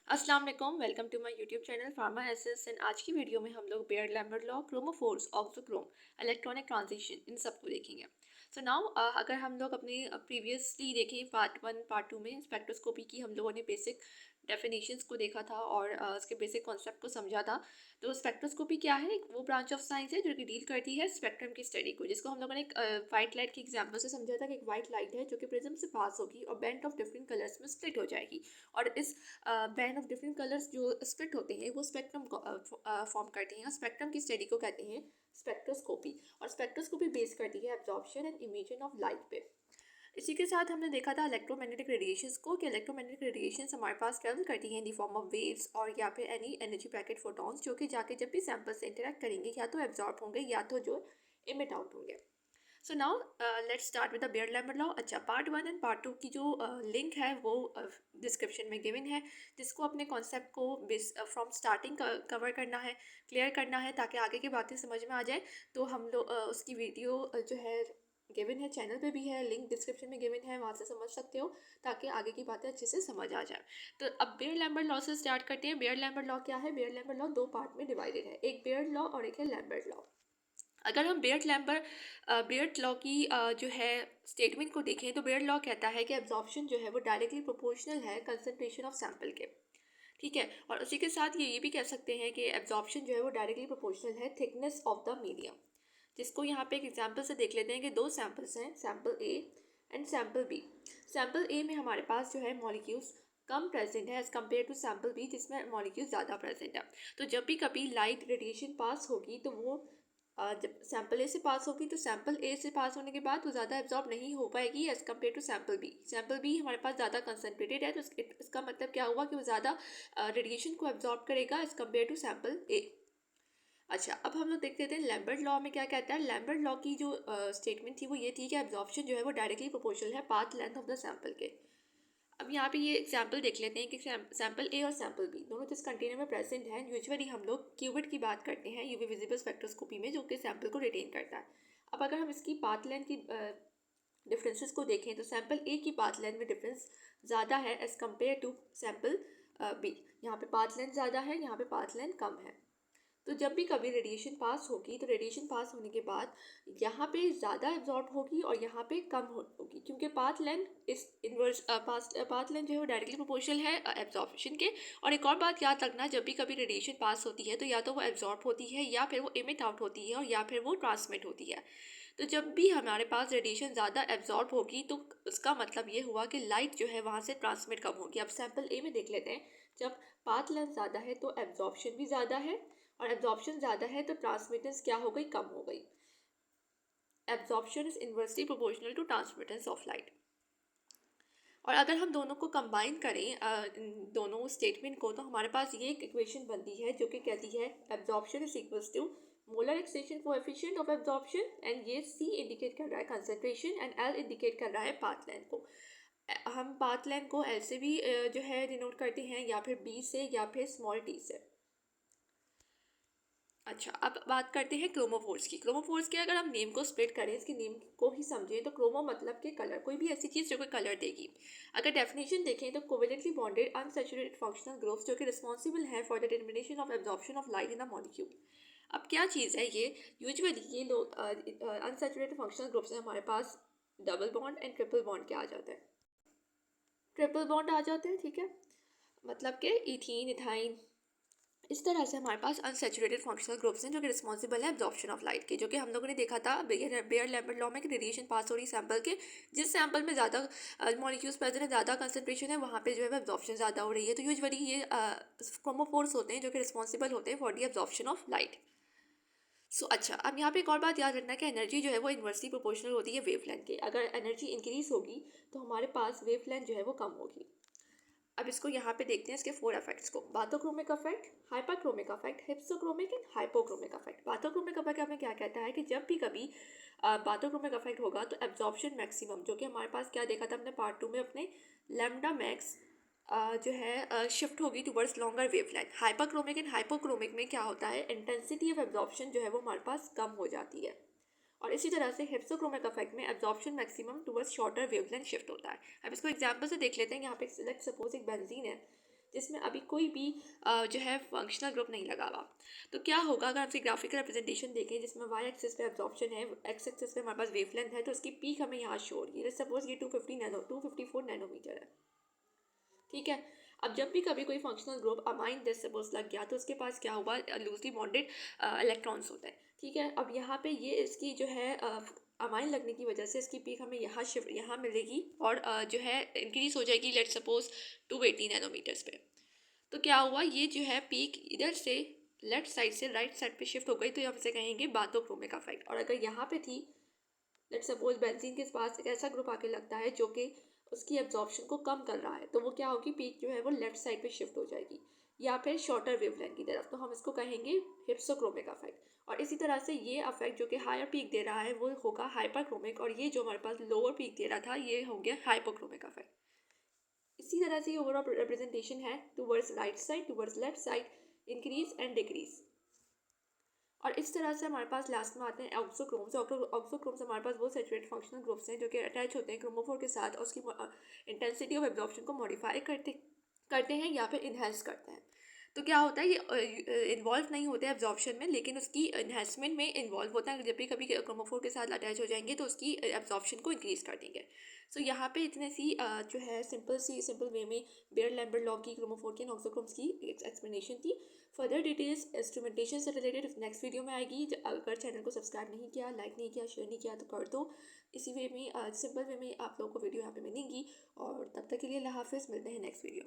अस्सलाम वालेकुम, welcome to my YouTube channel pharma aces. And आज की वीडियो में हम लोग Beer Lambert law, chromophores, auxochrome, electronic transition इन सबको देखेंगे। सो नाउ अगर हम लोग अपने प्रीवियसली देखें पार्ट 1 पार्ट 2 में स्पेक्ट्रोस्कोपी की हम लोगों ने बेसिक डेफिनेशंस को देखा था और उसके बेसिक कॉन्सेप्ट को समझा था। तो स्पेक्ट्रोस्कोपी क्या है? वो ब्रांच ऑफ साइंस है जो कि डील करती है स्पेक्ट्रम की स्टडी को, जिसको हम लोगों ने एक वाइट लाइट की एग्जाम्पल से समझा था कि एक वाइट लाइट है जो कि प्रिज्म से पास होगी और बैंड ऑफ डिफरेंट कलर्स में स्प्लिट हो जाएगी। और इस बैंड ऑफ डिफरेंट कलर्स जो स्प्लिट होते हैं वो स्पेक्ट्रम को फॉर्म करते हैं। स्पेक्ट्रम की स्टडी को कहते हैं स्पेक्ट्रोस्कोपी। और स्पेक्ट्रोस्कोपी बेस करती है absorption and emission of light पे। इसी के साथ हमने देखा था इलेक्ट्रोमैग्नेटिक रेडिएशंस को, कि इलेक्ट्रोमैग्नेटिक रेडिएशंस हमारे पास ट्रेवल करती हैं in the form of waves और या फिर एनी एनर्जी पैकेट फोटॉन्स, जो कि जाके जब भी सैंपल से इंटरेक्ट करेंगे या तो एब्जॉर्ब होंगे या तो जो इमिट आउट होंगे। So now let's start with the Beer Lambert law. अच्छा, पार्ट 1 एंड पार्ट 2 की जो लिंक है वो डिस्क्रिप्शन में गिवन है, जिसको अपने कॉन्सेप्ट को फ्रॉम स्टार्टिंग कवर करना है, क्लियर करना है, ताकि आगे की बातें समझ में आ जाए। तो हम लोग उसकी वीडियो जो है गिवन है, चैनल पे भी है, लिंक डिस्क्रिप्शन में गिवन है, वहाँ से समझ सकते हो ताकि आगे की बातें अच्छे से समझ आ जाए। तो अब बेयर लैम्बर्ट लॉ से स्टार्ट करते हैं। बेयर लैम्बर्ट लॉ क्या है? बेयर लैम्बर्ट लॉ दो पार्ट में डिवाइडेड है, एक बेयर लॉ और एक है लैम्बर्ट लॉ। अगर हम बेयर्ट लॉ की जो है स्टेटमेंट को देखें तो बेयर्ट लॉ कहता है कि एब्जॉर्प्शन जो है वो डायरेक्टली प्रोपोर्शनल है कंसंट्रेशन ऑफ सैंपल के। ठीक है, और उसी के साथ ये भी कह सकते हैं कि एब्जॉर्प्शन जो है वो डायरेक्टली प्रोपोर्शनल है थिकनेस ऑफ द मीडियम, जिसको यहाँ पे एक एग्जांपल से देख लेते हैं कि दो सैंपल्स हैं, sample A and sample B. Sample A में हमारे पास जो है मॉलिक्यूल्स कम प्रेजेंट है as compare to sample B जिसमें मॉलिक्यूल्स ज़्यादा प्रेजेंट है। तो जब भी कभी लाइट रेडिएशन पास होगी तो वो जब सैंपल ए से पास होगी तो सैंपल ए से पास होने के बाद वो ज़्यादा एब्जॉर्ब नहीं हो पाएगी as compare to sample B. Sample B हमारे पास ज़्यादा कंसनट्रेटेड है, तो इसका मतलब क्या हुआ कि वो ज़्यादा रेडिएशन को एब्जॉर्ब करेगा एज़ कम्पेयर टू सैंपल ए। अच्छा, अब हम लोग देखते थे लैम्बर्ट लॉ में क्या कहता है। लैम्बर्ट लॉ की जो स्टेटमेंट थी वो ये थी कि एब्जॉर्प्शन जो है वो डायरेक्टली प्रोपोर्शनल है path length of the sample के। अब यहाँ पे ये एग्जाम्पल देख लेते हैं कि सैंपल ए और सैंपल बी दोनों जिस कंटेनर में प्रेजेंट हैं, यूजुअली हम लोग क्यूबिट की बात करते हैं यूवी विजिबल स्पेक्ट्रोस्कोपी में, जो कि सैंपल को रिटेन करता है। अब अगर हम इसकी पाथ लेंथ की डिफरेंसेस को देखें तो सैंपल ए की पाथ लेंथ में डिफरेंस ज़्यादा है as compare to sample B. यहाँ पे पाथ लेंथ ज़्यादा है, यहाँ पे पाथ लेंथ कम है। तो जब भी कभी रेडिएशन पास होगी तो रेडिएशन पास होने के बाद यहाँ पे ज़्यादा एब्जॉर्ब होगी और यहाँ पे कम होगी, क्योंकि पाथ लेंथ इस इन्वर्स पाथ लेंथ जो है वो डायरेक्टली प्रोपोर्शनल है एब्जॉर्प्शन के। और एक और बात याद रखना, जब भी कभी रेडिएशन पास होती है तो या तो वो एब्जॉर्ब होती है या फिर वो इमिट आउट होती है और या फिर वो ट्रांसमिट होती है। तो जब भी हमारे पास रेडिएशन ज़्यादा एब्जॉर्ब होगी तो उसका मतलब ये हुआ कि लाइट जो है वहाँ से ट्रांसमिट कम होगी। अब सैंपल ए में देख लेते हैं, जब पाथ लेंथ ज़्यादा है तो एब्जॉर्प्शन भी ज़्यादा है, और एब्जॉर्प्शन ज़्यादा है तो ट्रांसमिटेंस क्या हो गई? कम हो गई। Absorption is inversely proportional to transmittance of light. और अगर हम दोनों को कंबाइन करें दोनों स्टेटमेंट को, तो हमारे पास ये एक इक्वेशन बनती है जो कि कहती है absorption is equals to molar extension coefficient of absorption, and ये C इंडिकेट कर रहा है कंसंट्रेशन एंड L इंडिकेट कर रहा है पाथ लेंथ को। हम पाथ लेंथ को L से भी जो है डिनोट करते हैं, या फिर B से, या फिर स्मॉल t से। अच्छा, अब बात करते हैं क्रोमोफोर्स की। क्रोमोफोर्स के अगर हम नेम को स्प्लिट करें, इसके नेम को ही समझें, तो क्रोमो मतलब कि कलर, कोई भी ऐसी चीज़ जो कोई कलर देगी। अगर डेफिनेशन देखें तो covalently bonded unsaturated functional groups जो कि रिस्पॉन्सिबल है for the determination of absorption of light in the molecule. अब क्या चीज़ है ये? यूजुअली ये लोग अनसैचुरेटेड फंक्शनल ग्रुप्स हैं हमारे पास, double bond and triple bond के आ जाते हैं, ट्रिपल बॉन्ड आ जाते हैं। ठीक है, मतलब कि इथीन, इथाइन, इस तरह से हमारे पास अनसैचुरेटेड फंक्शनल ग्रुप्स हैं जो कि रिस्पॉन्सिबल है एब्जॉर्प्शन ऑफ लाइट के, जो कि हम लोगों ने देखा था बेयर लैम्बर्ट लॉ में कि रेडिएशन पास हो रही सैंपल के, जिस सैंपल में ज़्यादा मॉलिक्यूल्स प्रेजेंट है, ज़्यादा कंसंट्रेशन है, वहाँ पे जो है एब्जॉर्प्शन ज़्यादा हो रही है। तो यूजुअली ये क्रोमोफोर्स होते हैं जो कि रिस्पॉन्सिबल होते हैं for the absorption of light. अच्छा, अब यहाँ पे एक और बात याद रखना कि एनर्जी जो है वो इन्वर्सली प्रोपोर्शनल होती है वेवलेंथ के। अगर एनर्जी इंक्रीज होगी तो हमारे पास वेवलेंथ जो है वो कम होगी। अब इसको यहाँ पे देखते हैं, इसके 4 इफेक्ट्स को। Bathochromic effect, hyperchromic effect, hypsochromic and hypochromic effect. Bathochromic effect हमें क्या कहता है कि जब भी कभी बाथोक्रोमिक इफेक्ट होगा तो एब्जॉर्प्शन मैक्सिमम, जो कि हमारे पास क्या देखा था हमने पार्ट 2 में अपने, लैम्डा मैक्स जो है शिफ्ट होगी towards longer wavelength. Hyperchromic and hypochromic में क्या होता है, इंटेंसिटी ऑफ एब्जॉर्प्शन जो है वो हमारे पास कम हो जाती है। और इसी तरह से हिप्सोक्रोमिक इफेक्ट में absorption maximum towards shorter wavelength shift होता है। अब इसको एग्जांपल से देख लेते हैं। यहाँ पे लेट्स सपोज एक बेंजीन है, जिसमें अभी कोई भी जो है फंक्शनल ग्रुप नहीं लगा हुआ। तो क्या होगा अगर आपसे ग्राफिकल रिप्रेजेंटेशन देखें जिसमें वाई एक्सिस पे एब्जॉर्प्शन है, एक्स एक्सिस पे हमारे पास वेवलेंथ है, तो उसकी पीक हमें यहाँ शो हो रही है। सपोज ये 254 नैनोमीटर है, ठीक है। अब जब भी कभी कोई functional group amine this suppose लग गया तो उसके पास क्या हुआ, लूजली बॉन्डेड इलेक्ट्रॉन्स होते हैं, ठीक है। अब यहाँ पे ये इसकी जो है अमाइन लगने की वजह से इसकी पीक हमें यहाँ शिफ्ट यहाँ मिलेगी और जो है इंक्रीज हो जाएगी, लेट सपोज 280 नैनोमीटर्स पे। तो क्या हुआ, ये जो है पीक इधर से लेफ्ट साइड से राइट साइड पे शिफ्ट हो गई, तो हम इसे कहेंगे बाथोक्रोमिक इफेक्ट। और अगर यहाँ पे थी, लेट सपोज बेंजीन के पास एक ऐसा ग्रुप आके लगता है जो कि उसकी एब्जॉर्प्शन को कम कर रहा है, तो वो क्या होगी, पीक जो है वो लेफ्ट साइड पे शिफ्ट हो जाएगी या फिर शॉर्टर वेवलेंथ की तरफ, तो हम इसको कहेंगे हिप्सोक्रोमिक इफेक्ट। और इसी तरह से ये इफेक्ट जो कि हायर पीक दे रहा है वो होगा हाइपरक्रोमिक, और ये जो हमारे पास लोअर पीक दे रहा था ये हो गया हाइपोक्रोमिक इफेक्ट। इसी तरह से ये ओवरऑल रिप्रेजेंटेशन है towards right side, towards left side, increase and decrease. और इस तरह से हमारे पास लास्ट में आते हैं ऑक्सोक्रोम्स। ऑक्सोक्रोम्स हमारे पास वो सेचुरेटेड फंक्शनल ग्रुप्स हैं जो कि अटैच होते हैं क्रोमोफोर के साथ और उसकी इंटेंसिटी ऑफ एब्जॉर्प्शन को मॉडिफाई करते हैं या फिर इन्हेंस करते हैं। तो क्या होता है, ये इन्वॉल्व नहीं होते हैं एब्जॉर्प्शन में, लेकिन उसकी इन्हेंसमेंट में इन्वॉल्व होता है। जब भी कभी क्रोमोफोर के साथ अटैच हो जाएंगे तो उसकी एब्जॉर्प्शन को इंक्रीज कर देंगे। सो यहाँ पे इतने सी जो है सिंपल वे में बेयर लैम्बर्ट लॉ की क्रोमोफोर की ऑक्सोक्रोम्स की एक्सप्लेनेशन थी। फर्दर डिटेल्स इंस्ट्रूमेंटेशन से रिलेटेड नेक्स्ट वीडियो में आएगी। अगर चैनल को सब्सक्राइब नहीं किया, लाइक नहीं किया, शेयर नहीं किया तो कर दो। इसी वे में सिंपल वे में आप लोगों को वीडियो यहाँ पे मिलेंगी। और तब तक के लिए अल्लाह हाफिज़, मिलते हैं नेक्स्ट वीडियो में।